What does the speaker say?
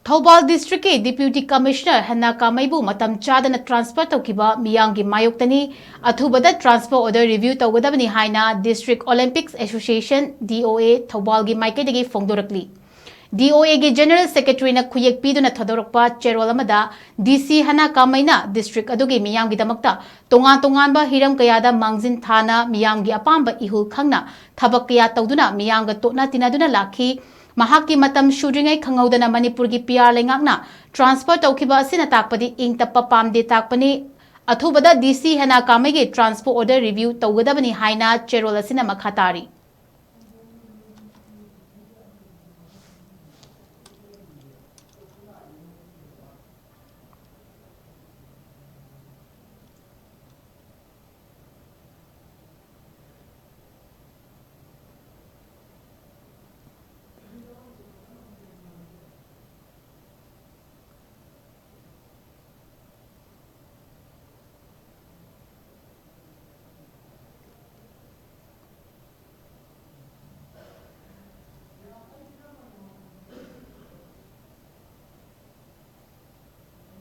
Thoubal District के Deputy Commissioner HAINA Kamei Matam Chadana transfer Toukhiba MEEYAMGI MAYOKTANI ATHUBADA transfer order review TOUGADABANI HAINA District Olympics Association DOA Thoubal gi MAIKEIDAGI PHONGDORAKLI DOA gi General Secretary na khuyek piduna thadorakpa cherol amada DC HAINA Kamei District adugi MEEYAMGI damakta tongan ba hiram kayada mangjin thana MEEYAMGI apamba ihul khangna thabak kaya tawduna MEEYAMGA totna tinaduna lakhi Mahaki matam shudringai khangaudana manipur gi PR lengakna transfer Toukhiba asina takpadi ing tappa pamde takpani athubada DC HAINA Kamei gi transfer order review taugadabani haina cherol asina makhatari